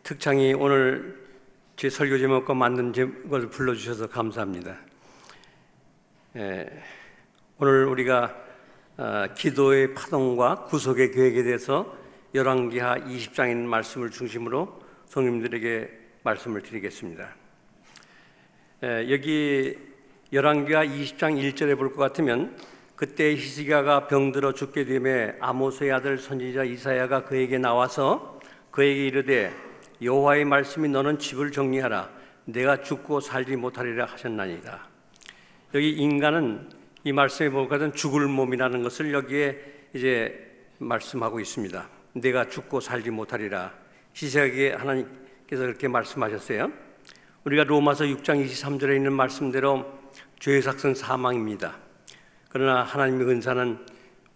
특창이 오늘 제 설교 제목과 맞는 것을 불러주셔서 감사합니다. 오늘 우리가 기도의 파동과 구속의 계획에 대해서 열왕기하 20장에 있는 말씀을 중심으로 성님들에게 말씀을 드리겠습니다. 여기 열왕기하 20장 1절에 볼 것 같으면 그때 히스기야가 병들어 죽게 되매 아모스의 아들 선지자 이사야가 그에게 나와서 그에게 이르되 여호와의 말씀이 너는 집을 정리하라 내가 죽고 살지 못하리라 하셨나이다. 여기 인간은 이 말씀에 보면 죽을 몸이라는 것을 여기에 이제 말씀하고 있습니다. 내가 죽고 살지 못하리라. 시세하게 하나님께서 그렇게 말씀하셨어요. 우리가 로마서 6장 23절에 있는 말씀대로 죄의 삭은 사망입니다. 그러나 하나님의 은사는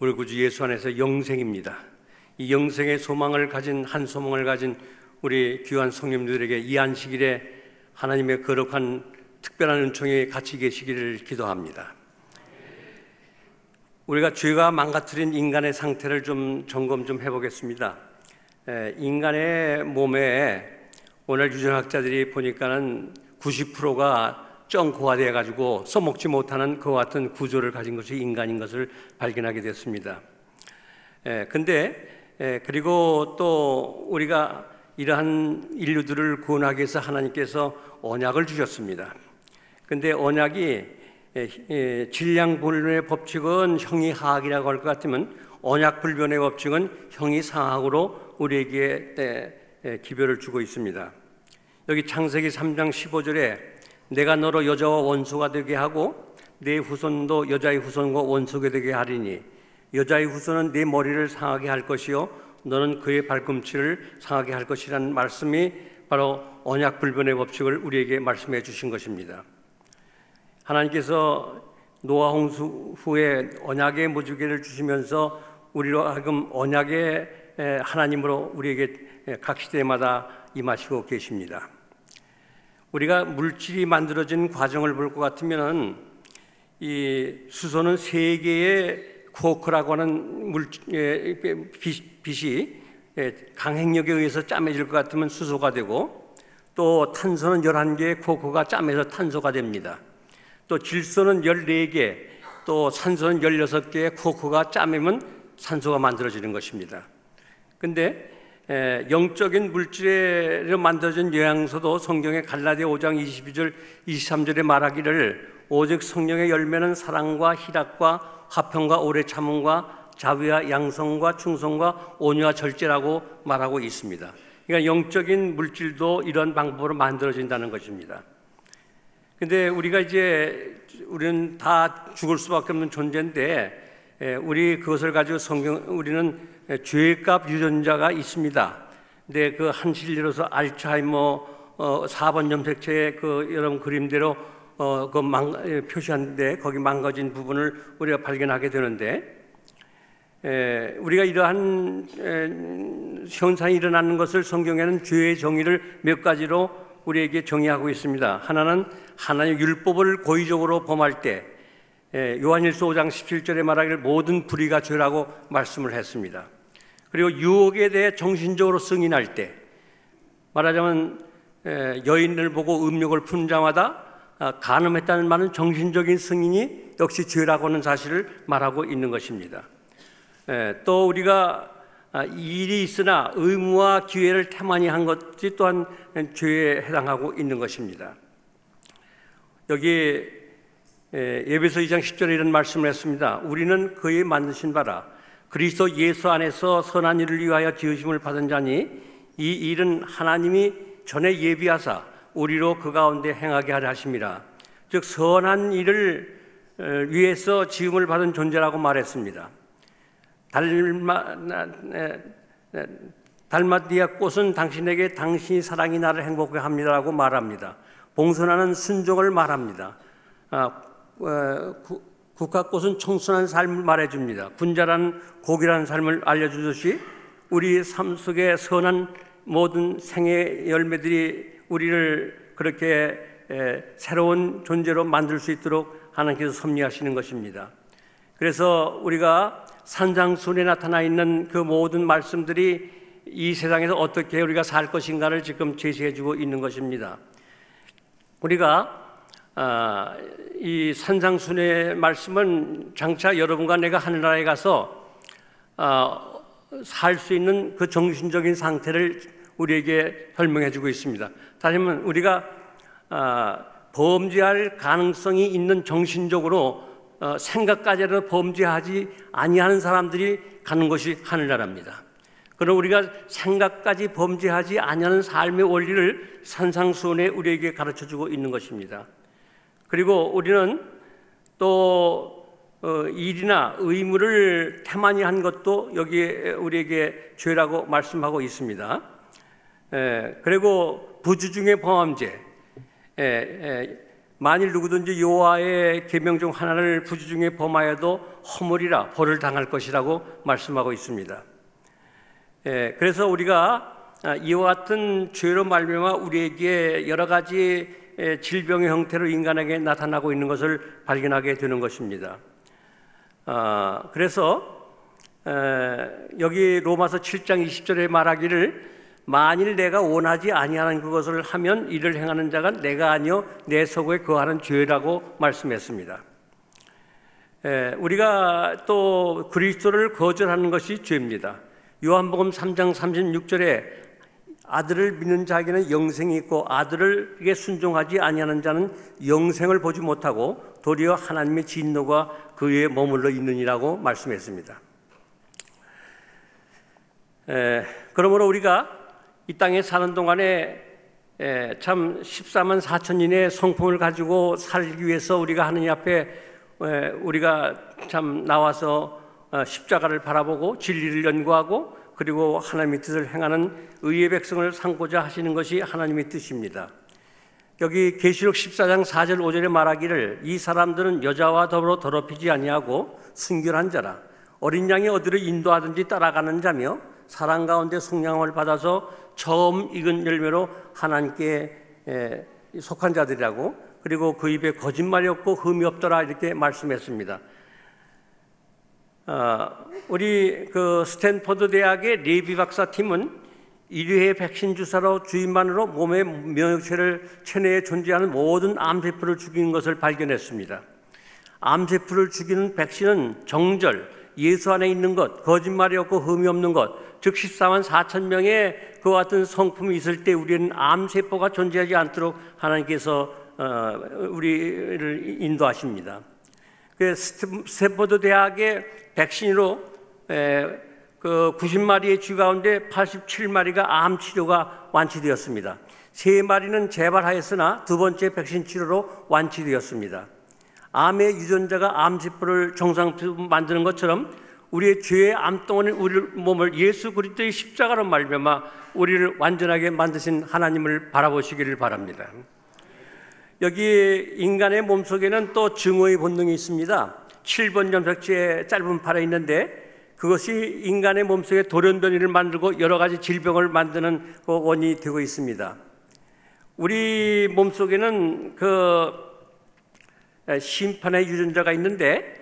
우리 구주 예수 안에서 영생입니다. 이 영생의 소망을 가진 한 소망을 가진 우리 귀한 성님들에게 이 안식일에 하나님의 거룩한 특별한 은총에 같이 계시기를 기도합니다. 우리가 죄가 망가뜨린 인간의 상태를 좀 점검 좀 해보겠습니다. 인간의 몸에 오늘 유전학자들이 보니까는 90%가 정고화되어 가지고 써먹지 못하는 그와 같은 구조를 가진 것이 인간인 것을 발견하게 됐습니다. 그리고 또 우리가 이러한 인류들을 구원하기 위해서 하나님께서 언약을 주셨습니다. 근데 언약이 질량불변의 법칙은 형이 하악이라고 할 것 같으면 언약불변의 법칙은 형이 상악으로 우리에게 기별을 주고 있습니다. 여기 창세기 3장 15절에 내가 너로 여자와 원수가 되게 하고 내 후손도 여자의 후손과 원수가 되게 하리니 여자의 후손은 네 머리를 상하게 할 것이요 너는 그의 발꿈치를 상하게 할 것이라는 말씀이 바로 언약불변의 법칙을 우리에게 말씀해 주신 것입니다. 하나님께서 노아 홍수 후에 언약의 무지개를 주시면서 우리로 하여금 언약의 하나님으로 우리에게 각 시대마다 임하시고 계십니다. 우리가 물질이 만들어진 과정을 볼 것 같으면 이 수소는 세 개의 쿼크라고 하는 빛이 강행력에 의해서 짜매질 것 같으면 수소가 되고, 또 탄소는 11개의 쿼크가 짜매서 탄소가 됩니다. 또 질소는 14개, 또 산소는 16개의 쿼크가 짜매면 산소가 만들어지는 것입니다. 근데 영적인 물질로 만들어진 영양소도 성경의 갈라디아 5장 22절 23절에 말하기를 오직 성령의 열매는 사랑과 희락과 화평과 오래 참음과 자비와 양성과 충성과 온유와 절제라고 말하고 있습니다. 그러니까 영적인 물질도 이런 방법으로 만들어진다는 것입니다. 근데 우리는 다 죽을 수밖에 없는 존재인데 우리 그것을 가지고 우리는 죄값 유전자가 있습니다. 근데 그 한실리로서 알츠하이머 4번 염색체의 그 여러분 그림대로 표시하는데 거기 망가진 부분을 우리가 발견하게 되는데, 우리가 이러한 현상이 일어나는 것을 성경에는 죄의 정의를 몇 가지로 우리에게 정의하고 있습니다. 하나는 하나님의 율법을 고의적으로 범할 때 요한일서 5장 17절에 말하기를 모든 불의가 죄라고 말씀을 했습니다. 그리고 유혹에 대해 정신적으로 승인할 때, 말하자면 여인을 보고 음욕을 푼 자마다 간음했다는 말은 정신적인 승인이 역시 죄라고 하는 사실을 말하고 있는 것입니다. 또 우리가 일이 있으나 의무와 기회를 태만히 한 것이 또한 죄에 해당하고 있는 것입니다. 여기 에베소 2장 10절에 이런 말씀을 했습니다. 우리는 그의 만드신 바라 그리스도 예수 안에서 선한 일을 위하여 지으심을 받은 자니 이 일은 하나님이 전에 예비하사 우리로 그 가운데 행하게 하려 하심이라. 즉 선한 일을 위해서 지음을 받은 존재라고 말했습니다. 달마디아 꽃은 당신에게 당신이 사랑이 나를 행복하게 합니다라고 말합니다. 봉선하는 순종을 말합니다. 국화꽃은 청순한 삶을 말해줍니다. 군자라는 고귀한 삶을 알려주듯이 우리 삶 속에 선한 모든 생의 열매들이 우리를 그렇게 새로운 존재로 만들 수 있도록 하나님께서 섭리하시는 것입니다. 그래서 우리가 산상순에 나타나 있는 그 모든 말씀들이 이 세상에서 어떻게 우리가 살 것인가를 지금 제시해주고 있는 것입니다. 우리가 이 산상순의 말씀은 장차 여러분과 내가 하늘나라에 가서 살 수 있는 그 정신적인 상태를 우리에게 설명해주고 있습니다. 다시 말하면 우리가 범죄할 가능성이 있는 정신적으로 생각까지도 범죄하지 아니하는 사람들이 가는 것이 하늘나라입니다. 그럼 우리가 생각까지 범죄하지 아니하는 삶의 원리를 산상수훈에 우리에게 가르쳐주고 있는 것입니다. 그리고 우리는 또 일이나 의무를 태만히 한 것도 여기에 우리에게 죄라고 말씀하고 있습니다. 그리고 부주 중에 범죄, 만일 누구든지 여호와의 계명 중 하나를 부주 중에 범하여도 허물이라 벌을 당할 것이라고 말씀하고 있습니다. 그래서 우리가 이와 같은 죄로 말미암아 우리에게 여러 가지 질병의 형태로 인간에게 나타나고 있는 것을 발견하게 되는 것입니다. 그래서 여기 로마서 7장 20절에 말하기를 만일 내가 원하지 아니하는 그것을 하면 이를 행하는 자가 내가 아니요 내 속에 거하는 죄라고 말씀했습니다. 우리가 또 그리스도를 거절하는 것이 죄입니다. 요한복음 3장 36절에 아들을 믿는 자에게는 영생이 있고 아들에게 순종하지 아니하는 자는 영생을 보지 못하고 도리어 하나님의 진노가 그 위에 머물러 있느니라고 말씀했습니다. 그러므로 우리가 이 땅에 사는 동안에 참 14만 4천인의 성품을 가지고 살기 위해서 우리가 하느님 앞에 우리가 참 나와서 십자가를 바라보고 진리를 연구하고 그리고 하나님의 뜻을 행하는 의의 백성을 삼고자 하시는 것이 하나님의 뜻입니다. 여기 계시록 14장 4절 5절에 말하기를 이 사람들은 여자와 더불어 더럽히지 아니하고 순결한 자라 어린 양이 어디를 인도하든지 따라가는 자며 사랑 가운데 속량함을 받아서 처음 익은 열매로 하나님께 속한 자들이라고 그리고 그 입에 거짓말이 없고 흠이 없더라 이렇게 말씀했습니다. 우리 그 스탠퍼드 대학의 레비 박사 팀은 1회 백신 주사로 주입만으로 몸의 면역체를 체내에 존재하는 모든 암세포를 죽이는 것을 발견했습니다. 암세포를 죽이는 백신은 정절, 예수 안에 있는 것, 거짓말이 없고 흠이 없는 것, 즉 14만 4천 명의 그와 같은 성품이 있을 때 우리는 암세포가 존재하지 않도록 하나님께서 우리를 인도하십니다. 그 스탠퍼드 대학의 백신으로 그 90마리의 쥐 가운데 87마리가 암 치료가 완치되었습니다. 3마리는 재발하였으나 두 번째 백신 치료로 완치되었습니다. 암의 유전자가 암세포를 정상적으로 만드는 것처럼 우리의 죄의 암덩어리 우리 몸을 예수 그리스도의 십자가로 말미암아 우리를 완전하게 만드신 하나님을 바라보시기를 바랍니다. 여기 인간의 몸속에는 또 증오의 본능이 있습니다. 7번 점석지에 짧은 팔에 있는데 그것이 인간의 몸속에 돌연변이를 만들고 여러 가지 질병을 만드는 원인이 되고 있습니다. 우리 몸속에는 그 심판의 유전자가 있는데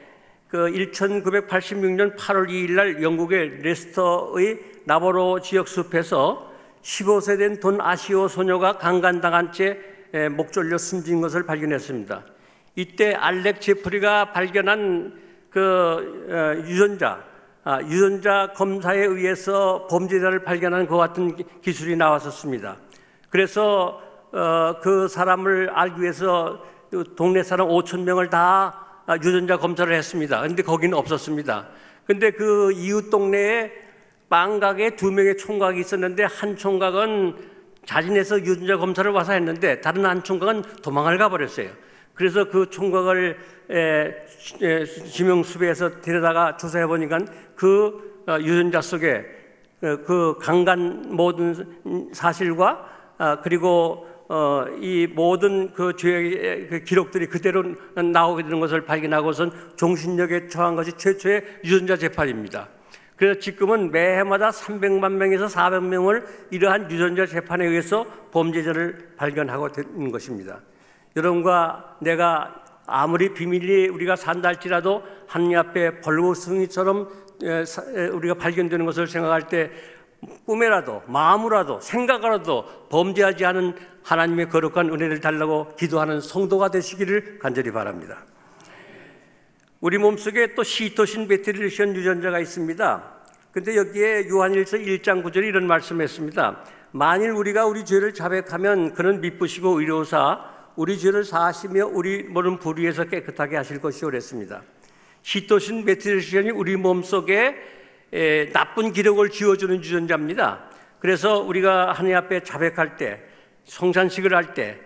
그 1986년 8월 2일 날 영국의 레스터의 나보로 지역 숲에서 15세 된 돈 아시오 소녀가 강간당한 채 목 졸려 숨진 것을 발견했습니다. 이때 알렉 제프리가 발견한 그 유전자 검사에 의해서 범죄자를 발견한 것 같은 기술이 나왔었습니다. 그래서 그 사람을 알기 위해서 동네 사람 5천 명을 다 유전자 검사를 했습니다. 그런데 거기는 없었습니다. 그런데 그 이웃 동네에 빵가게에 2명의 총각이 있었는데 한 총각은 자진해서 유전자 검사를 와서 했는데 다른 한 총각은 도망을 가버렸어요. 그래서 그 총각을 지명수배해서 데려다가 조사해 보니까 그 유전자 속에 그 강간 모든 사실과 그리고 이 모든 그 죄의 기록들이 그대로 나오게 되는 것을 발견하고선 종신력에 처한 것이 최초의 유전자 재판입니다. 그래서 지금은 매해마다 300만 명에서 400명을 이러한 유전자 재판에 의해서 범죄자를 발견하고 있는 것입니다. 여러분과 내가 아무리 비밀리에 우리가 산다 할지라도 하느님 앞에 벌거숭이처럼 우리가 발견되는 것을 생각할 때 꿈에라도 마음으로라도 생각으로라도 범죄하지 않은 하나님의 거룩한 은혜를 달라고 기도하는 성도가 되시기를 간절히 바랍니다. 우리 몸속에 또 시토신 베트릴리션 유전자가 있습니다. 근데 여기에 요한일서 1장 9절에 이런 말씀했습니다. 만일 우리가 우리 죄를 자백하면 그는 미쁘시고 의로우사 우리 죄를 사하시며 우리 모든 불의에서 깨끗하게 하실 것이오 그랬습니다. 시토신 베트릴리션이 우리 몸속에 나쁜 기록을 지워주는 유전자입니다. 그래서 우리가 하나님 앞에 자백할 때, 성찬식을 할 때,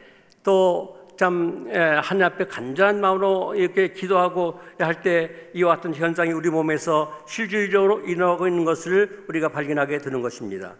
또 하나님 앞에 간절한 마음으로 이렇게 기도하고 할 때 이와 같은 현상이 우리 몸에서 실질적으로 일어나고 있는 것을 우리가 발견하게 되는 것입니다.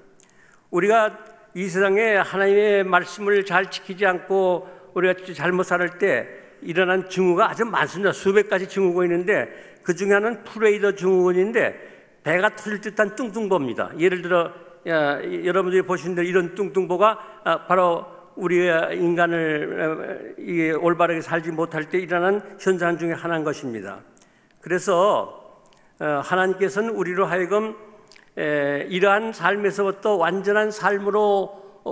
우리가 이 세상에 하나님의 말씀을 잘 지키지 않고 우리가 잘못 살 때 일어난 증후가 아주 많습니다. 수백 가지 증후가 있는데 그 중에 하나는 프레이더 증후군인데 배가 터질 듯한 뚱뚱보입니다. 예를 들어 여러분들이 보신 대로 이런 뚱뚱보가 바로 우리가 인간을 올바르게 살지 못할 때 일어나는 현상 중에 하나인 것입니다. 그래서 하나님께서는 우리로 하여금 이러한 삶에서부터 완전한 삶으로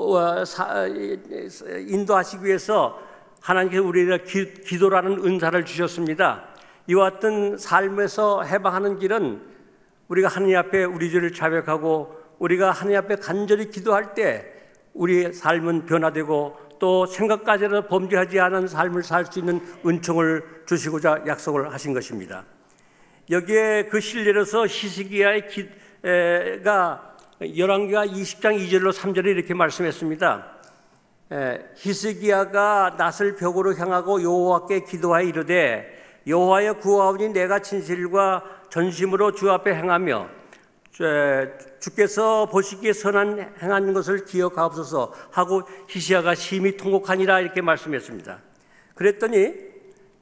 인도하시기 위해서 하나님께서 우리에게 기도라는 은사를 주셨습니다. 이와 같은 삶에서 해방하는 길은 우리가 하나님 앞에 우리 죄를 자백하고 우리가 하나님 앞에 간절히 기도할 때 우리의 삶은 변화되고 또 생각까지는 범죄하지 않은 삶을 살 수 있는 은총을 주시고자 약속을 하신 것입니다. 여기에 그 실례로서 히스기야가 열왕기하 20장 2절로 3절에 이렇게 말씀했습니다. 히스기야가 낯을 벽으로 향하고 여호와께 기도하여 이르되 여호와여 구하오니 내가 진실과 전심으로 주 앞에 행하며 주께서 보시기에 선한 행한 것을 기억하옵소서 하고 히스기야가 심히 통곡하니라 이렇게 말씀했습니다. 그랬더니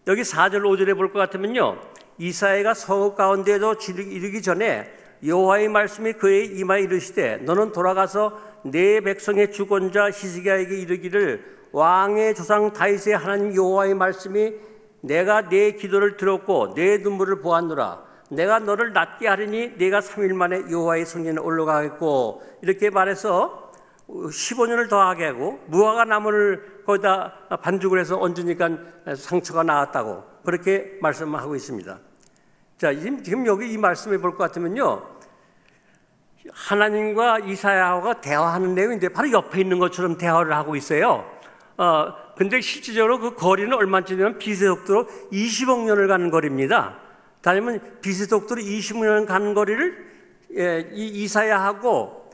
여기 4절 5절에 볼 것 같으면요, 이사야가 성읍 가운데에도 이르기 전에 여호와의 말씀이 그의 이마에 이르시되 너는 돌아가서 내 백성의 주권자 히스기야에게 이르기를 왕의 조상 다윗의 하나님 여호와의 말씀이 내가 내 기도를 들었고 내 눈물을 보았노라. 내가 너를 낫게 하리니 내가 3일 만에 여호와의 성전에 올라가겠고 이렇게 말해서 15년을 더하게 하고 무화과 나무를 거기다 반죽을 해서 얹으니까 상처가 나았다고 그렇게 말씀하고 있습니다. 자, 지금 여기 이 말씀을 볼 것 같으면요, 하나님과 이사야가 대화하는 내용인데 바로 옆에 있는 것처럼 대화를 하고 있어요. 근데 실질적으로 그 거리는 얼마쯤이냐면 빛의 속도로 20억 년을 가는 거리입니다. 다니면 빛의 속도로 20년 가는 거리를 이 이사야하고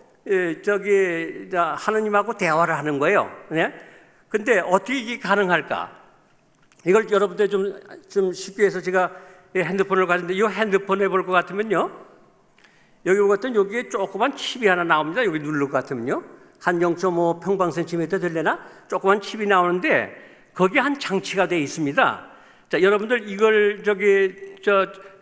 하나님하고 대화를 하는 거예요. 네? 근데 어떻게 이게 가능할까? 이걸 여러분들 좀 쉽게 해서 제가 핸드폰을 가졌는데 이 핸드폰에 볼 것 같으면요, 여기 볼 것 같으면 여기에 조그만 칩이 하나 나옵니다. 여기 누를 것 같으면요, 한 0.5 평방센티미터 될래나 조그만 칩이 나오는데 거기에 한 장치가 되어 있습니다. 자, 여러분들 이걸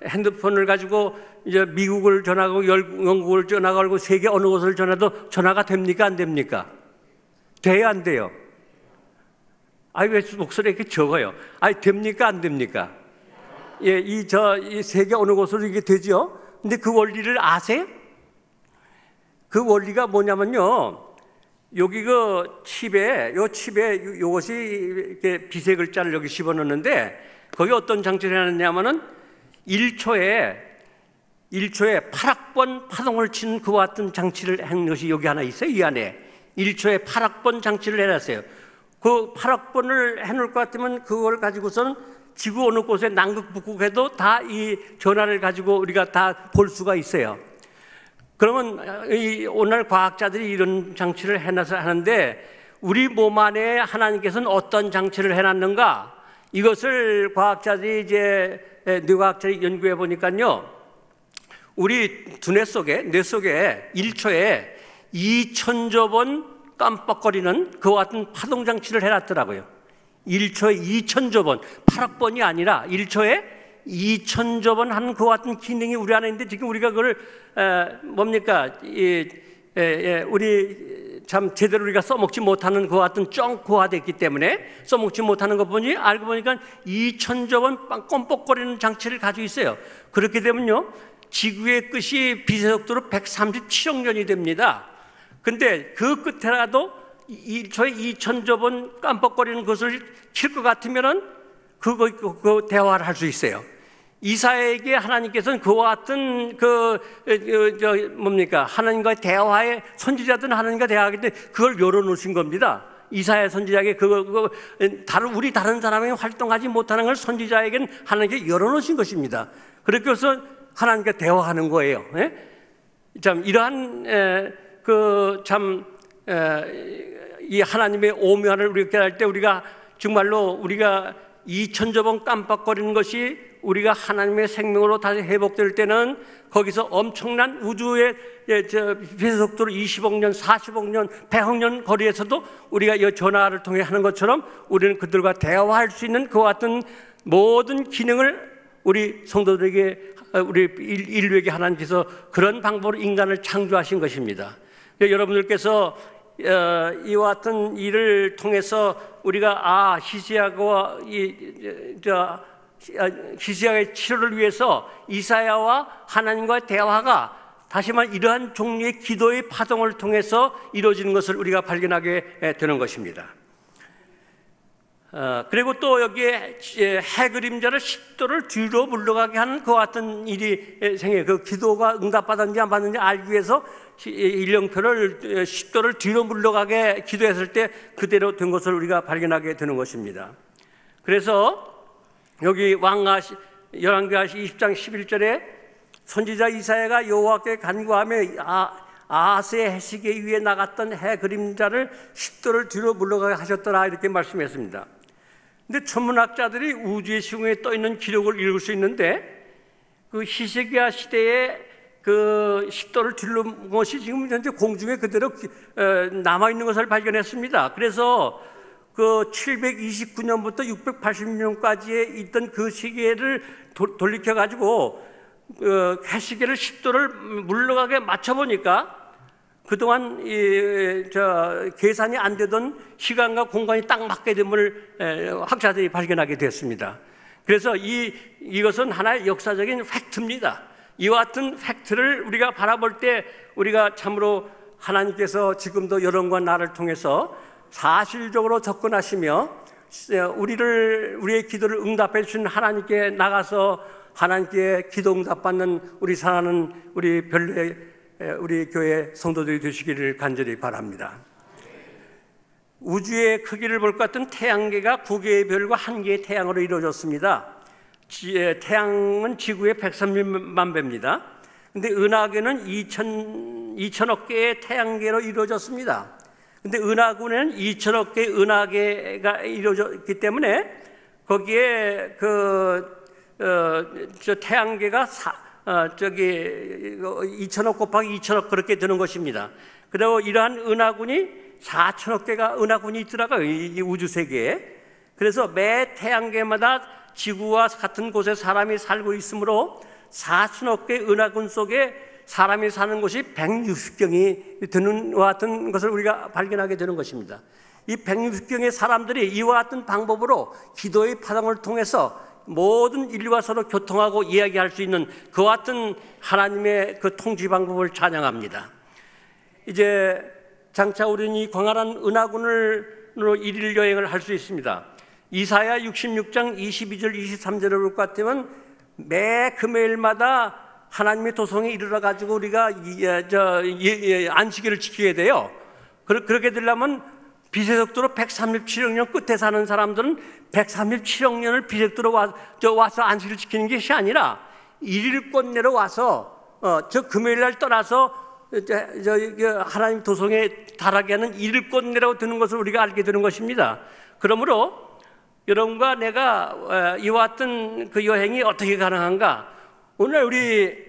핸드폰을 가지고 이제 미국을 전화하고 영국을 전화하고 세계 어느 곳을 전화도 전화가 됩니까? 안 됩니까? 돼요? 안 돼요? 왜 목소리가 이렇게 적어요? 됩니까? 안 됩니까? 예, 이 세계 어느 곳으로 이게 되죠? 근데 그 원리를 아세요? 그 원리가 뭐냐면요, 여기 칩에 요것이 이렇게 빛의 글자를 여기 집어넣는데 거기 어떤 장치를 해놨냐면은 1초에 8억 파동을 치는 그와 같은 장치를 한 것이 여기 하나 있어요. 이 안에 1초에 8억 장치를 해놨어요. 그 8억 해놓을 것 같으면 그걸 가지고서는 지구 어느 곳에 남극 북극에도 다 이 전화를 가지고 우리가 다 볼 수가 있어요. 그러면 오늘 과학자들이 이런 장치를 해놔서 하는데 우리 몸 안에 하나님께서는 어떤 장치를 해놨는가? 이것을 과학자들이 뇌과학자들이 연구해 보니까요, 우리 뇌 속에 1초에 2,000조 번 깜빡거리는 그와 같은 파동 장치를 해놨더라고요. 1초에 2,000조 번, 8억 번이 아니라 1초에 2,000조 번 하는 그와 같은 기능이 우리 안에 있는데 지금 우리가 그걸 우리 참 제대로 우리가 써먹지 못하는 그와 같은 쩡고화됐기 때문에 써먹지 못하는 것 보니 알고 보니까 2,000조 번 꼼뻑거리는 장치를 가지고 있어요. 그렇게 되면요, 지구의 끝이 비세속도로 137억 년이 됩니다. 근데 그 끝에라도 저희 2000조 번 깜빡거리는 것을 칠 것 같으면은 그거 대화를 할 수 있어요. 이사야에게 하나님께서는 그와 같은 하나님과 대화의 선지자들은 하나님과 대화하는데 그걸 열어놓으신 겁니다. 이사야 선지자에게 우리 다른 사람이 활동하지 못하는 걸 선지자에게는 하나님께 열어놓으신 것입니다. 그래서 하나님과 대화하는 거예요. 참 이러한 이 하나님의 오묘한을 우리가 깨달을 때 우리가 정말로 우리가 2000조 번 깜빡거리는 것이 우리가 하나님의 생명으로 다시 회복될 때는 거기서 엄청난 우주의 비속도로 20억 년, 40억 년, 100억 년 거리에서도 우리가 이 전화를 통해 하는 것처럼 우리는 그들과 대화할 수 있는 그와 같은 모든 기능을 우리 성도들에게, 우리 인류에게 하나님께서 그런 방법으로 인간을 창조하신 것입니다. 여러분들께서 이와 같은 일을 통해서 우리가 히스기야의 치료를 위해서 이사야와 하나님과의 대화가 다시 말해 이러한 종류의 기도의 파동을 통해서 이루어지는 것을 우리가 발견하게 되는 것입니다. 그리고 또 여기에 해 그림자를 10도를 뒤로 물러가게 하는 그와 같은 일이 생겨요. 그 기도가 응답받았는지 안 받는지 알기 위해서 일령표를 10도를 뒤로 물러가게 기도했을 때 그대로 된 것을 우리가 발견하게 되는 것입니다. 그래서 여기 열왕기하 20장 11절에 선지자 이사야가 여호와께 간구하며 아하스의 해시계 위에 나갔던 해 그림자를 10도를 뒤로 물러가게 하셨더라 이렇게 말씀했습니다. 근데 천문학자들이 우주의 시공에 떠 있는 기록을 읽을 수 있는데 그 히스기야 시대에 그 10도를 뒤로 것이 지금 현재 공중에 그대로 남아 있는 것을 발견했습니다. 그래서 그 729년부터 680년까지에 있던 그 시계를 돌이켜 가지고 해시계를 10도를 물러가게 맞춰 보니까 그동안 계산이 안 되던 시간과 공간이 딱 맞게 됨을 학자들이 발견하게 됐습니다. 그래서 이것은 하나의 역사적인 팩트입니다. 이와 같은 팩트를 우리가 바라볼 때 우리가 참으로 하나님께서 지금도 여러분과 나를 통해서 사실적으로 접근하시며 우리의 기도를 응답해 주신 하나님께 나가서 하나님께 기도 응답받는 우리 사랑하는 우리 교회 성도들이 되시기를 간절히 바랍니다. 우주의 크기를 볼 것 같은 태양계가 9개의 별과 1개의 태양으로 이루어졌습니다. 태양은 지구의 130만 배입니다. 근데 은하계는 2천억 개의 태양계로 이루어졌습니다. 근데 은하군에는 2천억 개의 은하계가 이루어졌기 때문에 거기에 태양계가 2천억 곱하기 2천억 그렇게 되는 것입니다. 그리고 이러한 은하군이 4천억 개가 은하군이 있더라고요. 이 우주 세계에. 그래서 매 태양계마다 지구와 같은 곳에 사람이 살고 있으므로 4천억 개의 은하군 속에 사람이 사는 곳이 160경이 되는 것 같은 것을 우리가 발견하게 되는 것입니다. 이 160경의 사람들이 이와 같은 방법으로 기도의 파동을 통해서 모든 인류와 서로 교통하고 이야기할 수 있는 그와 같은 하나님의 그 통치 방법을 찬양합니다. 이제 장차 우리는 이 광활한 은하군으로 일일 여행을 할 수 있습니다. 이사야 66장 22절 23절을 볼 것 같으면 매 금요일마다 하나님의 도성에 이르러 가지고 우리가 안식일을 지키게 돼요. 그렇게 되려면 비세속도로 137억 년 끝에 사는 사람들은 137억 년을 비세속도로 와서 안식일을 지키는 것이 아니라 일일권 내로 와서 저 금요일날 떠나서 하나님 도성에 달하게 하는 일일권 내로 드는 것을 우리가 알게 되는 것입니다. 그러므로 여러분과 내가 이와 같은 그 여행이 어떻게 가능한가? 오늘 우리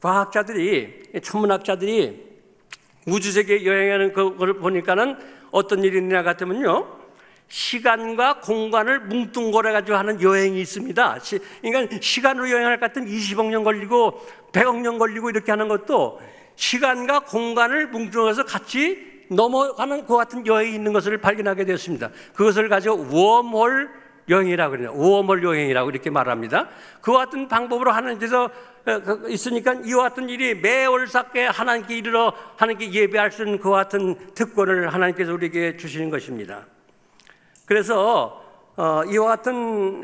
과학자들이, 천문학자들이 우주세계 여행하는 그걸 보니까는 어떤 일이 있느냐 같으면요, 시간과 공간을 뭉뚱그려가지고 하는 여행이 있습니다. 그러니까 시간으로 여행할 것 같으면 20억 년 걸리고 100억 년 걸리고 이렇게 하는 것도 시간과 공간을 뭉뚱그려서 같이 넘어가는 그 같은 여행이 있는 것을 발견하게 되었습니다. 그것을 가지고 웜홀 여행이라고 그래요. 웜홀 여행이라고 이렇게 말합니다. 그와 같은 방법으로 하나님께서 있으니까 이와 같은 일이 매월삭게 하나님께 이르러 하나님께 예배할 수 있는 그와 같은 특권을 하나님께서 우리에게 주시는 것입니다. 그래서 이와 같은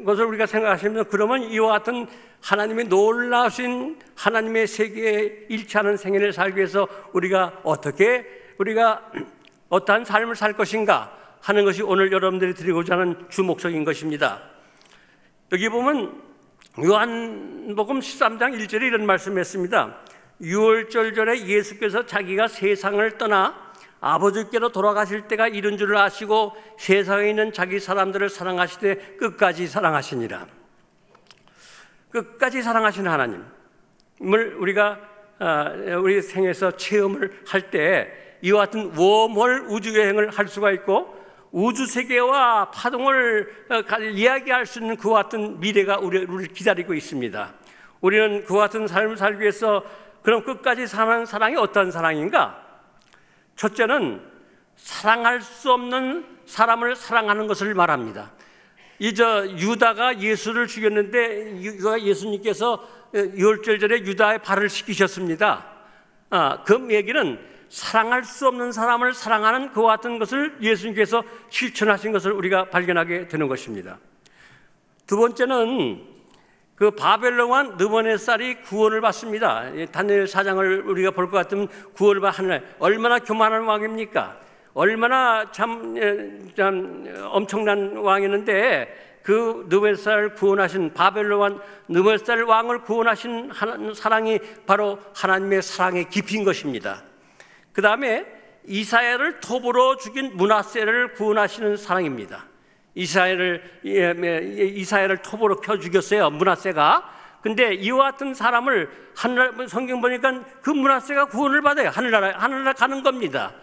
것을 우리가 생각하시면, 그러면 이와 같은 하나님의 놀라우신 하나님의 세계에 일치하는 생애를 살기 위해서 우리가 어떠한 삶을 살 것인가 하는 것이 오늘 여러분들이 드리고자 하는 주목적인 것입니다. 여기 보면 요한복음 13장 1절에 이런 말씀했습니다. 유월절 전에 예수께서 자기가 세상을 떠나 아버지께로 돌아가실 때가 이른 줄을 아시고 세상에 있는 자기 사람들을 사랑하시되 끝까지 사랑하시니라. 끝까지 사랑하시는 하나님을 우리가 우리 생에서 체험을 할 때 이와 같은 웜홀 우주여행을 할 수가 있고, 우주세계와 파동을 이야기할 수 있는 그와 같은 미래가 우리를 기다리고 있습니다. 우리는 그와 같은 삶을 살기 위해서 그럼 끝까지 사랑하는 사랑이 어떤 사랑인가? 첫째는 사랑할 수 없는 사람을 사랑하는 것을 말합니다. 유다가 예수를 죽였는데 예수님께서 유월절 전에 유다의 발을 씻기셨습니다. 그 얘기는 사랑할 수 없는 사람을 사랑하는 그와 같은 것을 예수님께서 실천하신 것을 우리가 발견하게 되는 것입니다. 두 번째는 그 바벨론 왕 느부갓네살이 구원을 받습니다. 다니엘 4장을 우리가 볼 것 같으면 구원을 받는, 얼마나 교만한 왕입니까? 얼마나 참 엄청난 왕이었는데 그 느부갓네살을 구원하신, 바벨론 왕 느부갓네살 왕을 구원하신 사랑이 바로 하나님의 사랑의 깊이인 것입니다. 그 다음에 이스라엘을 톱으로 죽인 므낫세를 구원하시는 사랑입니다. 이스라엘을 톱으로 펴 죽였어요, 므낫세가. 근데 이와 같은 사람을 성경 보니까 그 므낫세가 구원을 받아요. 하늘나라 가는 겁니다.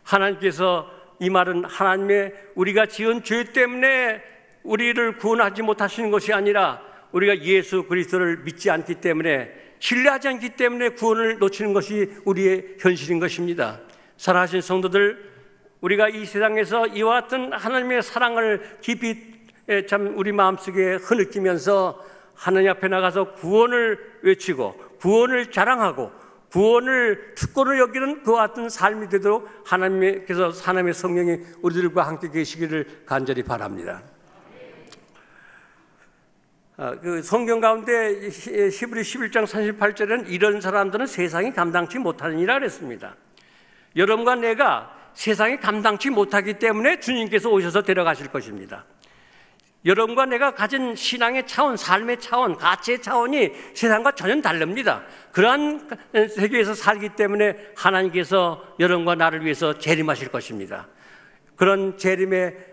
하나님께서, 이 말은 하나님의 우리가 지은 죄 때문에 우리를 구원하지 못하시는 것이 아니라 우리가 예수 그리스도를 믿지 않기 때문에, 신뢰하지 않기 때문에 구원을 놓치는 것이 우리의 현실인 것입니다. 사랑하신 성도들, 우리가 이 세상에서 이와 같은 하나님의 사랑을 깊이 참 우리 마음속에 흐느끼면서 하나님 앞에 나가서 구원을 외치고 구원을 자랑하고 구원을 특권을 여기는 그와 같은 삶이 되도록 하나님께서 하나님의 성령이 우리들과 함께 계시기를 간절히 바랍니다. 그 성경 가운데 히브리 11장 38절에는 이런 사람들은 세상이 감당치 못하느니라 그랬습니다. 여러분과 내가 세상이 감당치 못하기 때문에 주님께서 오셔서 데려가실 것입니다. 여러분과 내가 가진 신앙의 차원, 삶의 차원, 가치의 차원이 세상과 전혀 다릅니다. 그러한 세계에서 살기 때문에 하나님께서 여러분과 나를 위해서 재림하실 것입니다. 그런 재림의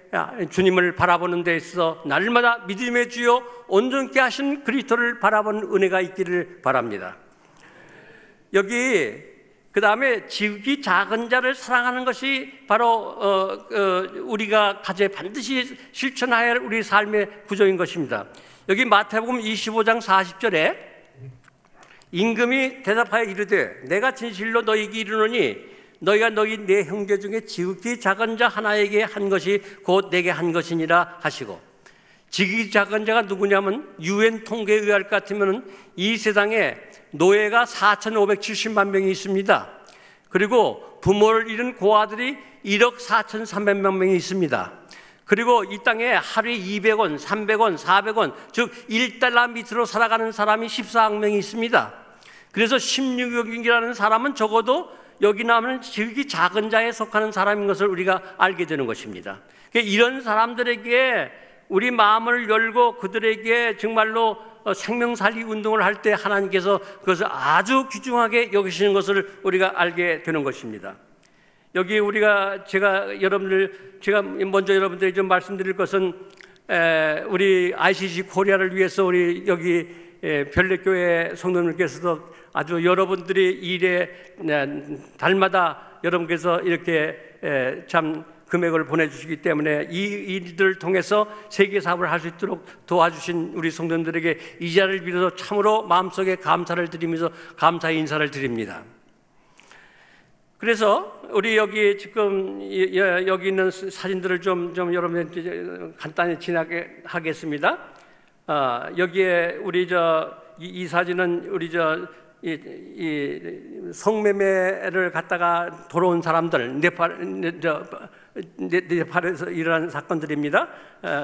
주님을 바라보는 데 있어서 날마다 믿음의 주요 온전케 하신 그리스도를 바라보는 은혜가 있기를 바랍니다. 여기 그 다음에 지극히 작은 자를 사랑하는 것이 바로 우리가 가져 반드시 실천해야 할 우리 삶의 구조인 것입니다. 여기 마태복음 25장 40절에 임금이 대답하여 이르되 내가 진실로 너희에게 이르노니 너희가 너희 내 형제 중에 지극히 작은 자 하나에게 한 것이 곧 내게 한 것이니라 하시고, 지극히 작은 자가 누구냐면 UN 통계에 의할 것 같으면 이 세상에 노예가 4,570만 명이 있습니다. 그리고 부모를 잃은 고아들이 1억 4,300만 명이 있습니다. 그리고 이 땅에 하루에 200원, 300원, 400원, 즉 1달러 밑으로 살아가는 사람이 14억 명이 있습니다. 그래서 16억이라는 사람은 적어도 여기 나오는 지극히 작은 자에 속하는 사람인 것을 우리가 알게 되는 것입니다. 이런 사람들에게 우리 마음을 열고 그들에게 정말로 생명살리 운동을 할 때 하나님께서 그것을 아주 귀중하게 여기시는 것을 우리가 알게 되는 것입니다. 여기 제가 먼저 여러분들에게 좀 말씀드릴 것은 우리 ICC 코리아를 위해서 우리 여기 별내교회 성도님께서도 아주 여러분들이 일에 달마다 여러분께서 이렇게 참 금액을 보내주시기 때문에 이 일들을 통해서 세계 사업을 할 수 있도록 도와주신 우리 성도님들에게 이 자리를 빌어서 참으로 마음속에 감사를 드리면서 감사의 인사를 드립니다. 그래서 우리 여기 지금 여기 있는 사진들을 좀 여러분 간단히 지나게 하겠습니다. 여기에 우리 이 사진은 우리 이 성매매를 갖다가 돌아온 사람들, 네팔에서 일어난 사건들입니다.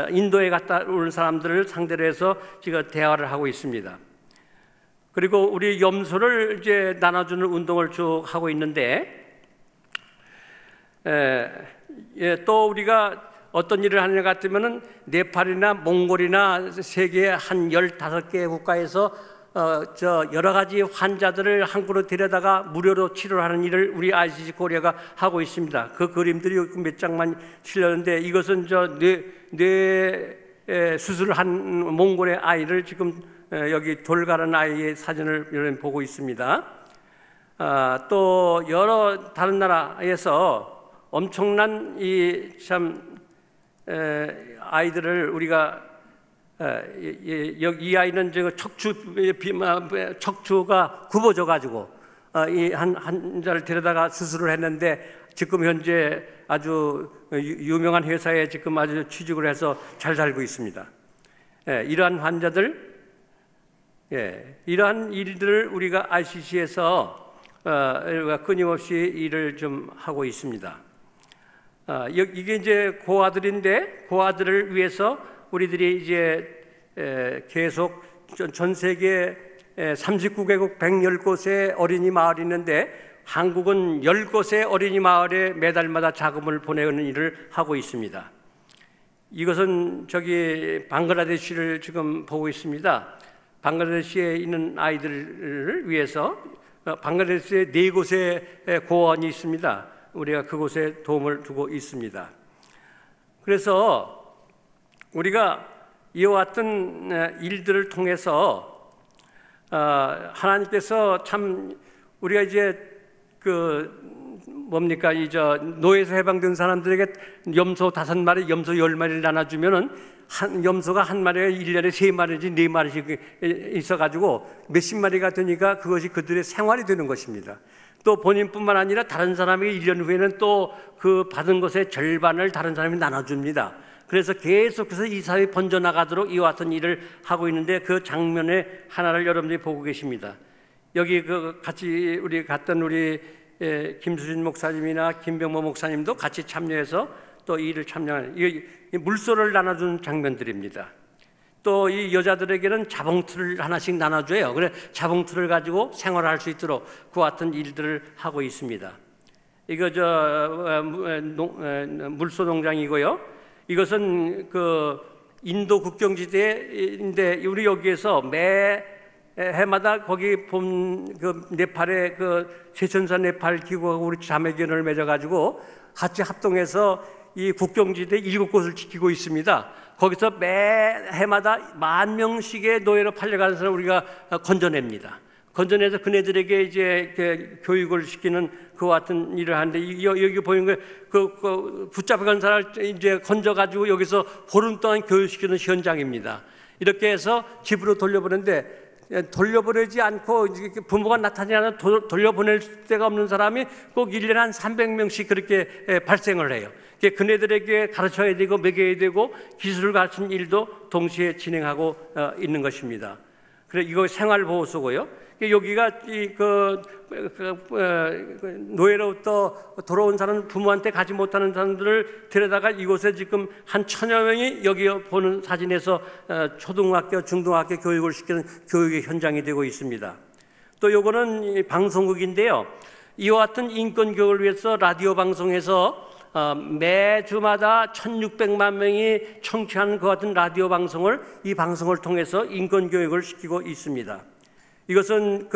인도에 갔다 올 사람들을 상대로 해서 지금 대화를 하고 있습니다. 그리고 우리 염소를 이제 나눠주는 운동을 쭉 하고 있는데, 또 우리가 어떤 일을 하느냐 같으면은 네팔이나 몽골이나 세계 한 15개 국가에서 여러 가지 환자들을 한국으로 데려다가 무료로 치료를 하는 일을 우리 ICC 코리아가 하고 있습니다. 그 그림들이 몇 장만 실렸는데, 이것은 뇌 수술을 한 몽골의 아이를 지금 여기 돌가는 아이의 사진을 보고 있습니다. 또 여러 다른 나라에서 엄청난 아이들을 우리가 이 아이는 척추가 굽어져 가지고 이 환자를 데려다가 수술을 했는데, 지금 현재 아주 유명한 회사에 지금 아주 취직을 해서 잘 살고 있습니다. 이러한 환자들, 이러한 일들을 우리가 ICC에서 끊임없이 일을 좀 하고 있습니다. 이게 이제 고아들인데, 고아들을 위해서 우리들이 이제 계속 전 세계 39개국 110곳의 어린이 마을이 있는데, 한국은 10곳의 어린이 마을에 매달마다 자금을 보내는 일을 하고 있습니다. 이것은 방글라데시를 지금 보고 있습니다. 방글라데시에 있는 아이들을 위해서 방글라데시에 4곳의 고아원이 있습니다. 우리가 그곳에 도움을 두고 있습니다. 그래서 우리가 이와 같은 일들을 통해서 하나님께서 참 우리가 이제 노예에서 해방된 사람들에게 염소 5마리, 염소 10마리를 나눠주면은 염소가 한 마리가 1년에 3마리인지 4마리씩 있어가지고 몇십 마리가 되니까 그것이 그들의 생활이 되는 것입니다. 또 본인뿐만 아니라 다른 사람에게 1년 후에는 또 그 받은 것의 절반을 다른 사람이 나눠줍니다. 그래서 계속해서 이 사회에 번져나가도록 이와 같은 일을 하고 있는데, 그 장면의 하나를 여러분들이 보고 계십니다. 여기 같이 우리 갔던 우리 김수진 목사님이나 김병모 목사님도 같이 참여해서 또 이 일을 참여하는, 이 물소를 나눠주는 장면들입니다. 또 이 여자들에게는 자봉틀을 하나씩 나눠줘요. 그래 자봉틀을 가지고 생활할 수 있도록 그와 같은 일들을 하고 있습니다. 이거 물소 농장이고요. 이것은 인도 국경지대인데, 우리 여기에서 매 해마다 거기 네팔의 최천사 네팔 기구하고 우리 자매견을 맺어가지고 같이 합동해서 이 국경지대 7곳을 지키고 있습니다. 거기서 매 해마다 10,000명씩의 노예로 팔려가는 사람을 우리가 건져냅니다. 건져내서 그네들에게 이제 교육을 시키는 그와 같은 일을 하는데, 여기 보이는 거 붙잡혀간 사람을 이제 건져가지고 여기서 보름 동안 교육시키는 현장입니다. 이렇게 해서 집으로 돌려보내는데, 돌려보내지 않고 부모가 나타나지 않아 돌려보낼 데가 없는 사람이 꼭 1년에 한 300명씩 그렇게 발생을 해요. 그네들에게 가르쳐야 되고 먹여야 되고 기술을 가르치는 일도 동시에 진행하고 있는 것입니다. 그래 이거 생활보호소고요. 여기가 노예로부터 돌아온 사람, 부모한테 가지 못하는 사람들을 데려다가 이곳에 지금 한 1,000여 명이 여기 보는 사진에서 초등학교, 중등학교 교육을 시키는 교육의 현장이 되고 있습니다. 또 요거는 방송국인데요. 이와 같은 인권 교육을 위해서 라디오 방송에서 매주마다 1,600만 명이 청취하는 그 같은 라디오 방송을, 이 방송을 통해서 인권 교육을 시키고 있습니다. 이것은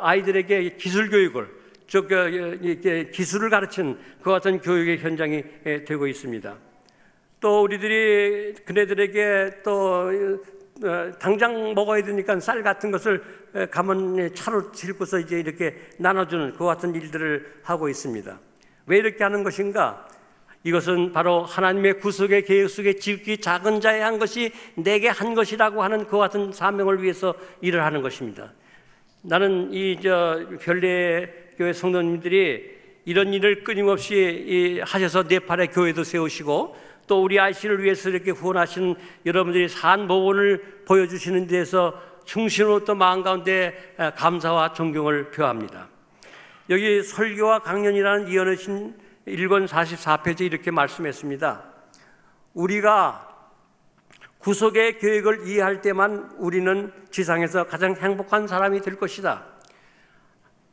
아이들에게 기술 교육을, 기술을 가르치는 그 같은 교육의 현장이 되고 있습니다. 또 우리들이 그네들에게 또 당장 먹어야 되니까 쌀 같은 것을 가면 차로 싣고서 이제 이렇게 나눠주는 그 같은 일들을 하고 있습니다. 왜 이렇게 하는 것인가? 이것은 바로 하나님의 구속의 계획 속에 지극히 작은 자의 한 것이 내게 한 것이라고 하는 그 같은 사명을 위해서 일을 하는 것입니다. 나는 별내 교회 성도님들이 이런 일을 끊임없이 하셔서 네팔의 교회도 세우시고 또 우리 IC를 위해서 이렇게 후원하시는 여러분들이 산 모본을 보여주시는 데에서 충신으로 또 마음 가운데 감사와 존경을 표합니다. 여기 설교와 강연이라는 이언의신 1권 44페이지에 이렇게 말씀했습니다. 우리가 구속의 계획을 이해할 때만 우리는 지상에서 가장 행복한 사람이 될 것이다.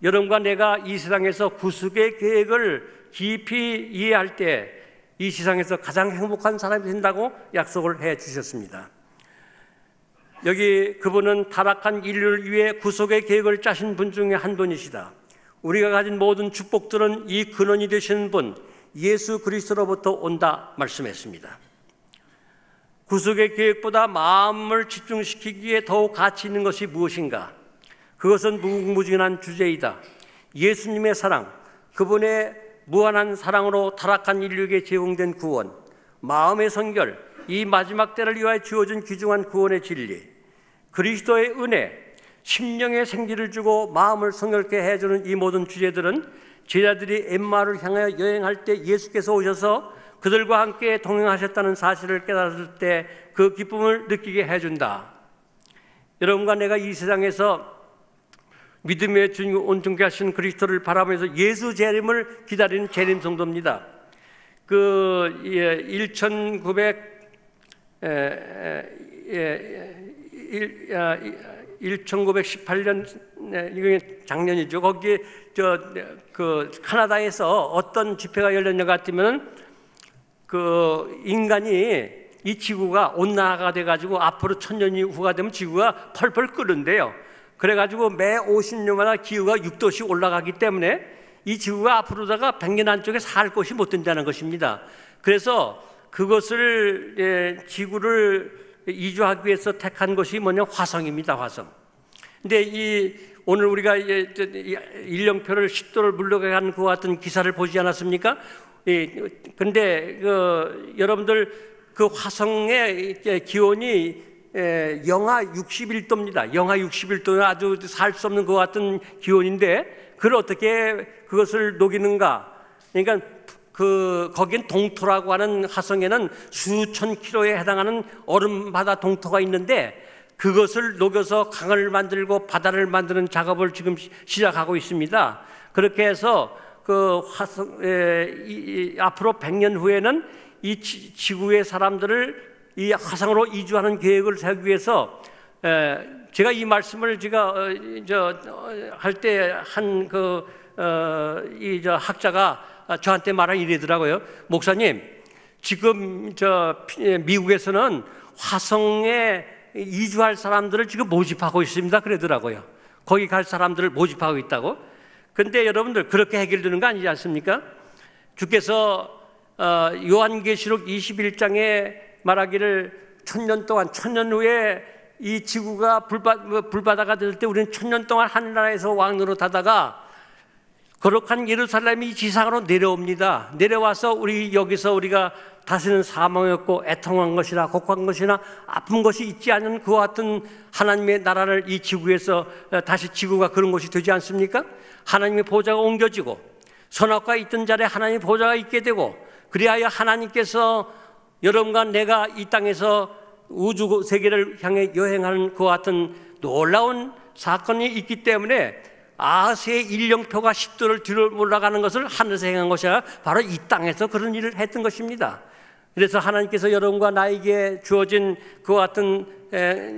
여러분과 내가 이 세상에서 구속의 계획을 깊이 이해할 때 이 세상에서 가장 행복한 사람이 된다고 약속을 해 주셨습니다. 여기 그분은 타락한 인류를 위해 구속의 계획을 짜신 분 중에 한 분이시다. 우리가 가진 모든 축복들은 이 근원이 되시는 분 예수 그리스도로부터 온다 말씀했습니다. 구속의 계획보다 마음을 집중시키기에 더욱 가치 있는 것이 무엇인가? 그것은 무궁무진한 주제이다. 예수님의 사랑, 그분의 무한한 사랑으로 타락한 인류에게 제공된 구원, 마음의 성결, 이 마지막 때를 위하여 주어진 귀중한 구원의 진리, 그리스도의 은혜, 심령의 생기를 주고 마음을 성결케 해주는 이 모든 주제들은 제자들이 엠마오를 향하여 여행할 때 예수께서 오셔서 그들과 함께 동행하셨다는 사실을 깨달았을 때 그 기쁨을 느끼게 해준다. 여러분과 내가 이 세상에서 믿음의 주님 온전케 하신 그리스도를 바라보면서 예수 재림을 기다리는 재림 성도입니다. 1918년 이게 작년이죠. 거기에 캐나다에서 어떤 집회가 열렸냐 같으면 인간이 이 지구가 온난화가 돼가지고 앞으로 1000년이 후가 되면 지구가 펄펄 끓는데요. 그래가지고 매 50년마다 기후가 6도씩 올라가기 때문에 이 지구가 앞으로다가 100년 안쪽에 살 곳이 못 된다는 것입니다. 그래서 그것을 지구를 이주하기 위해서 택한 것이 뭐냐, 화성입니다. 화성. 근데 오늘 우리가 일령표를 10도를 물러가게 하는 그와 같은 기사를 보지 않았습니까? 근데 여러분들 그 화성의 기온이 영하 61도입니다. 영하 61도는 아주 살 수 없는 것 같은 기온인데 그걸 어떻게 그것을 녹이는가? 그러니까 거긴 동토라고 하는 화성에는 수천 킬로에 해당하는 얼음바다 동토가 있는데 그것을 녹여서 강을 만들고 바다를 만드는 작업을 지금 시작하고 있습니다. 그렇게 해서 앞으로 100년 후에는 이 지구의 사람들을 이 화성으로 이주하는 계획을 세우기 위해서 제가 이 말씀을 할 때 학자가 저한테 말한 이러더라고요. 목사님, 지금 미국에서는 화성에 이주할 사람들을 지금 모집하고 있습니다. 그러더라고요. 거기 갈 사람들을 모집하고 있다고. 근데 여러분들 그렇게 해결되는 거 아니지 않습니까? 주께서 요한계시록 21장에 말하기를 1000년 동안 1000년 후에 이 지구가 불바다가 될 때 우리는 1000년 동안 하늘나라에서 왕노릇하다가 거룩한 예루살렘이 지상으로 내려옵니다. 내려와서 여기서 우리가 다시는 사망이 없고 애통한 것이나 곡한 것이나 아픈 것이 있지 않은 그와 같은 하나님의 나라를 이 지구에서 다시 지구가 그런 것이 되지 않습니까? 하나님의 보좌가 옮겨지고 선악과 있던 자리에 하나님의 보좌가 있게 되고 그리하여 하나님께서 여러분과 내가 이 땅에서 우주 세계를 향해 여행하는 그와 같은 놀라운 사건이 있기 때문에 아하스의 일령표가 10도를 뒤로 올라가는 것을 하늘에서 행한 것이 아니라 바로 이 땅에서 그런 일을 했던 것입니다. 그래서 하나님께서 여러분과 나에게 주어진 그와 같은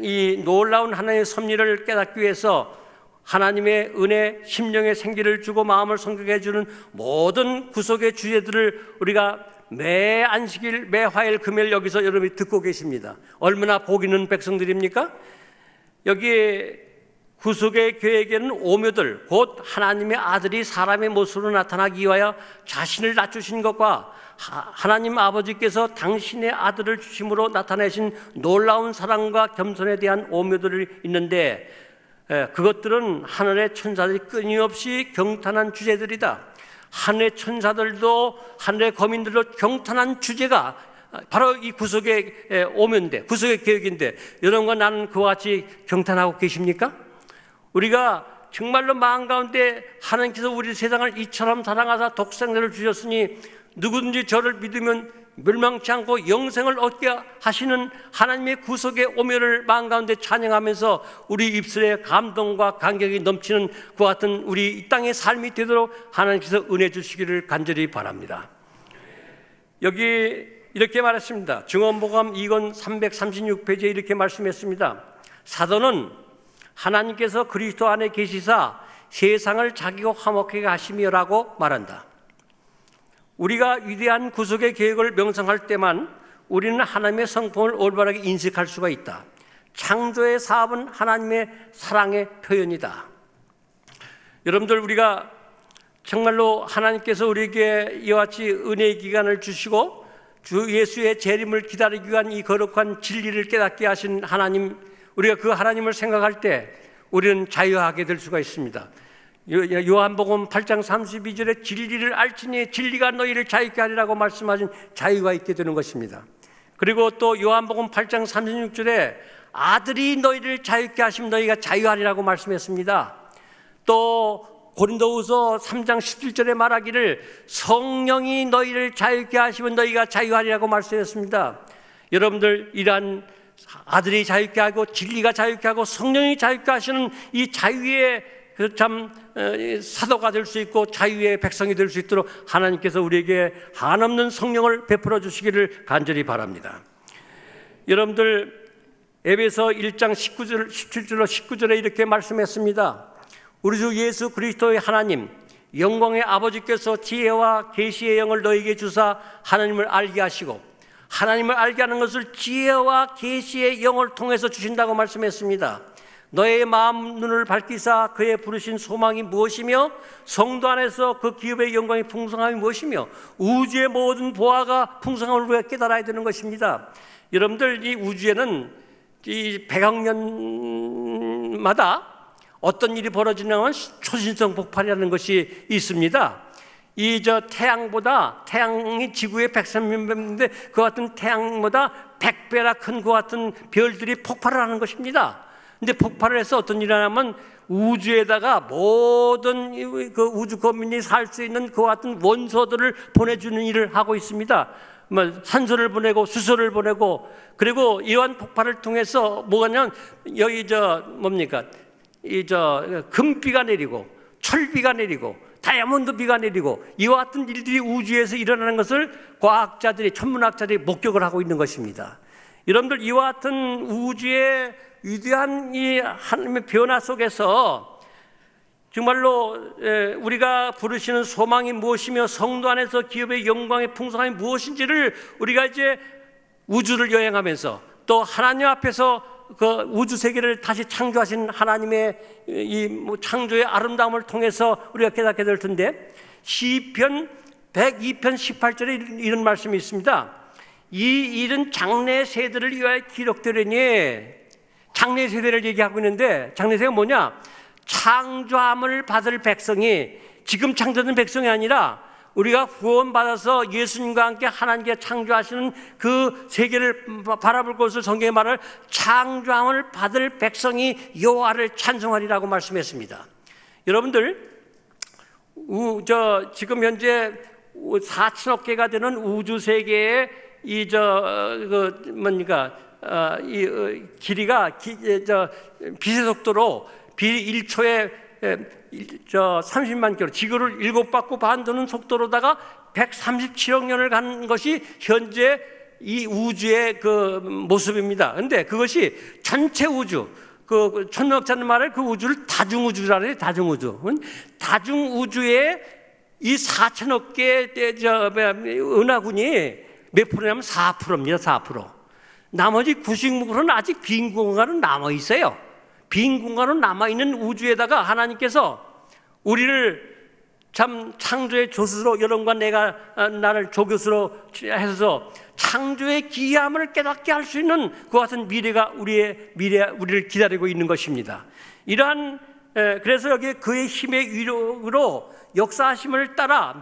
이 놀라운 하나님의 섭리를 깨닫기 위해서 하나님의 은혜, 심령의 생기를 주고 마음을 성결하게 해주는 모든 구속의 주제들을 우리가 매 안식일, 매 화요일, 금요일 여기서 여러분이 듣고 계십니다. 얼마나 복 있는 백성들입니까? 여기 구속의 계획에는 오묘들, 곧 하나님의 아들이 사람의 모습으로 나타나기 위하여 자신을 낮추신 것과 하나님 아버지께서 당신의 아들을 주심으로 나타내신 놀라운 사랑과 겸손에 대한 오묘들이 있는데 그것들은 하늘의 천사들이 끊임없이 경탄한 주제들이다. 하늘의 천사들도 하늘의 거민들도 경탄한 주제가 바로 이 구속의 오묘인데, 구속의 계획인데 여러분과 나는 그와 같이 경탄하고 계십니까? 우리가 정말로 마음 가운데 하나님께서 우리 세상을 이처럼 사랑하사 독생자를 주셨으니 누구든지 저를 믿으면 멸망치 않고 영생을 얻게 하시는 하나님의 구속의 오멸을 마음 가운데 찬양하면서 우리 입술에 감동과 감격이 넘치는 그와 같은 우리 이 땅의 삶이 되도록 하나님께서 은혜 주시기를 간절히 바랍니다. 여기 이렇게 말했습니다. 증언복음 2권 336페이지에 이렇게 말씀했습니다. 사도는 하나님께서 그리스도 안에 계시사 세상을 자기가 화목하게 하시며라고 말한다. 우리가 위대한 구속의 계획을 명상할 때만 우리는 하나님의 성품을 올바르게 인식할 수가 있다. 창조의 사업은 하나님의 사랑의 표현이다. 여러분들, 우리가 정말로 하나님께서 우리에게 이와 같이 은혜의 기간을 주시고 주 예수의 재림을 기다리기 위한 이 거룩한 진리를 깨닫게 하신 하나님, 우리가 그 하나님을 생각할 때 우리는 자유하게 될 수가 있습니다. 요한복음 8장 32절에 진리를 알지니 진리가 너희를 자유케 하리라고 말씀하신 자유가 있게 되는 것입니다. 그리고 또 요한복음 8장 36절에 아들이 너희를 자유케 하시면 너희가 자유하리라고 말씀했습니다. 또 고린도후서 3장 17절에 말하기를 성령이 너희를 자유케 하시면 너희가 자유하리라고 말씀했습니다. 여러분들, 이러한 아들이 자유케 하고 진리가 자유케 하고 성령이 자유케 하시는 이 자유의 참 사도가 될 수 있고 자유의 백성이 될 수 있도록 하나님께서 우리에게 한없는 성령을 베풀어 주시기를 간절히 바랍니다. 여러분들, 에베소 1장 17절로 19절에 이렇게 말씀했습니다. 우리 주 예수 그리스도의 하나님 영광의 아버지께서 지혜와 계시의 영을 너희에게 주사 하나님을 알게 하시고, 하나님을 알게 하는 것을 지혜와 계시의 영을 통해서 주신다고 말씀했습니다. 너의 마음 눈을 밝히사 그의 부르신 소망이 무엇이며 성도 안에서 그 기업의 영광이 풍성함이 무엇이며 우주의 모든 보화가 풍성함을 우리가 깨달아야 되는 것입니다. 여러분들, 이 우주에는 이 100억 년마다 어떤 일이 벌어지냐면 초신성 폭발이라는 것이 있습니다. 태양이 지구의 130배인데 그 같은 태양보다 100배나 큰 그 같은 별들이 폭발을 하는 것입니다. 근데 폭발을 해서 어떤 일이 하냐면 우주에다가 모든 그 우주 거민이 살 수 있는 그 같은 원소들을 보내주는 일을 하고 있습니다. 산소를 보내고 수소를 보내고, 그리고 이러한 폭발을 통해서 뭐가냐면 여기 금비가 내리고 철비가 내리고 다이아몬드 비가 내리고 이와 같은 일들이 우주에서 일어나는 것을 과학자들이, 천문학자들이 목격을 하고 있는 것입니다. 여러분들, 이와 같은 우주의 위대한 이 하나님의 변화 속에서 정말로 우리가 부르시는 소망이 무엇이며 성도 안에서 기업의 영광의 풍성함이 무엇인지를 우리가 이제 우주를 여행하면서 또 하나님 앞에서 그 우주 세계를 다시 창조하신 하나님의 이 창조의 아름다움을 통해서 우리가 깨닫게 될 텐데, 시편 102편 18절에 이런 말씀이 있습니다. 이 일은 장래 세대를 위하여 기록되려니, 장래 세대를 얘기하고 있는데 장래 세대가 뭐냐? 창조함을 받을 백성이, 지금 창조된 백성이 아니라 우리가 구원받아서 예수님과 함께 하나님께 창조하시는 그 세계를 바라볼 것을 성경에 말할 창조함을 받을 백성이 여호와를 찬송하리라고 말씀했습니다. 여러분들, 지금 현재 4천억 개가 되는 우주 세계의 길이가 빛의 속도로 빛 1초에 30만 킬로, 지구를 7바퀴 반 도는 속도로다가 137억 년을 가는 것이 현재 이 우주의 그 모습입니다. 그런데 그것이 전체 우주, 그 천문학자는 말을 그 우주를 다중우주라 그래요. 다중우주의 이 4천억 개의 은하군이 몇 프로냐면 4%입니다. 4%. 나머지 96%는 아직 빈 공간은 남아 있어요. 빈 공간은 남아있는 우주에다가 하나님께서 우리를 참 창조의 조수로, 여러분과 내가 나를 조교수로 해서 창조의 기이함을 깨닫게 할 수 있는 그 같은 미래가 우리를 기다리고 있는 것입니다. 그래서 여기 그의 힘의 위력으로 역사하심을 따라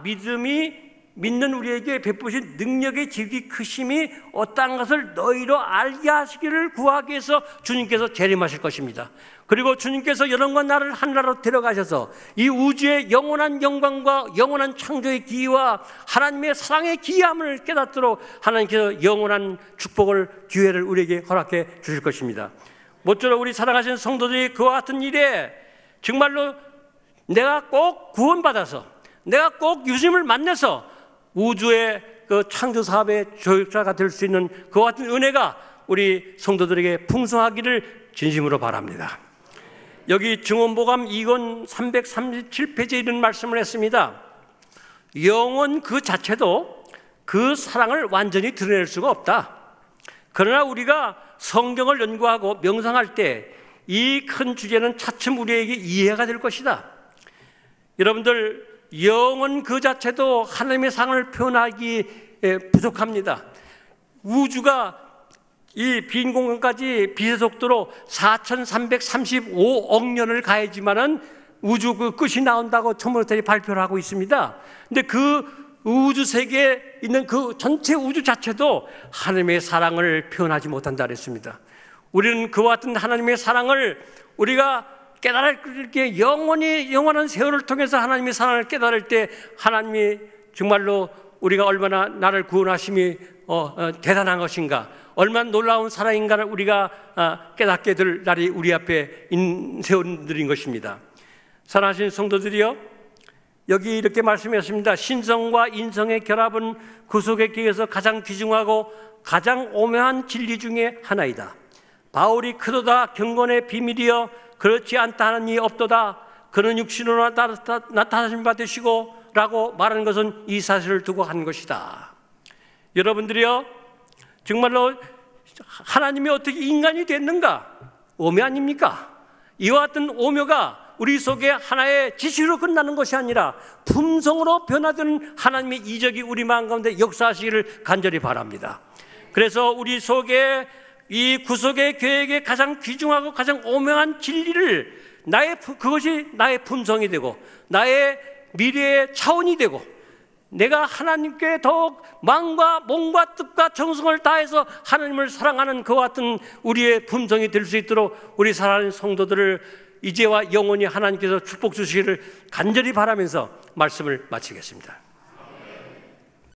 믿는 우리에게 베푸신 능력의 지극히 크심이 어떠한 것을 너희로 알게 하시기를 구하기 위해서 주님께서 재림하실 것입니다. 그리고 주님께서 여러분과 나를 하늘나라로 데려가셔서 이 우주의 영원한 영광과 영원한 창조의 기회와 하나님의 사랑의 기이함을 깨닫도록 하나님께서 영원한 축복을, 기회를 우리에게 허락해 주실 것입니다. 모쪼록 우리 사랑하시는 성도들이 그와 같은 일에 정말로 내가 꼭 구원받아서, 내가 꼭 예수님을 만나서 우주의 그 창조 사업의 조력자가 될 수 있는 그와 같은 은혜가 우리 성도들에게 풍성하기를 진심으로 바랍니다. 여기 증언보감 2권 337페이지에 이런 말씀을 했습니다. 영혼 그 자체도 그 사랑을 완전히 드러낼 수가 없다. 그러나 우리가 성경을 연구하고 명상할 때 이 큰 주제는 차츰 우리에게 이해가 될 것이다. 여러분들, 영혼 그 자체도 하나님의 사랑을 표현하기 부족합니다. 우주가 이 빈 공간까지 빛의 속도로 4,335억 년을 가야지만은 우주 그 끝이 나온다고 천문학자들이 발표를 하고 있습니다. 근데 그 우주 세계에 있는 그 전체 우주 자체도 하나님의 사랑을 표현하지 못한다 그랬습니다. 우리는 그와 같은 하나님의 사랑을 우리가 깨달을 게 영원한 세월을 통해서 하나님의 사랑을 깨달을 때 하나님이 정말로 우리가 얼마나 나를 구원하심이 대단한 것인가, 얼마나 놀라운 사랑인가를 우리가 깨닫게 될 날이 우리 앞에 세워드린 것입니다. 사랑하신 성도들이여, 여기 이렇게 말씀했습니다. 신성과 인성의 결합은 구속의 길에서 가장 귀중하고 가장 오묘한 진리 중에 하나이다. 바울이 크도다 경건의 비밀이여 그렇지 않다 하는 이 없도다. 그는 육신으로 나타나신 바 되시고 라고 말하는 것은 이 사실을 두고 한 것이다. 여러분들이요, 정말로 하나님이 어떻게 인간이 됐는가? 오묘 아닙니까? 이와 같은 오묘가 우리 속에 하나의 지시로 끝나는 것이 아니라 품성으로 변화되는 하나님의 이적이 우리 마음 가운데 역사하시기를 간절히 바랍니다. 그래서 우리 속에 이 구속의 계획의 가장 귀중하고 가장 오묘한 진리를 그것이 나의 품성이 되고 나의 미래의 차원이 되고 내가 하나님께 더욱 마음과 몸과 뜻과 정성을 다해서 하나님을 사랑하는 그와 같은 우리의 품성이 될 수 있도록 우리 사랑하는 성도들을 이제와 영원히 하나님께서 축복 주시기를 간절히 바라면서 말씀을 마치겠습니다.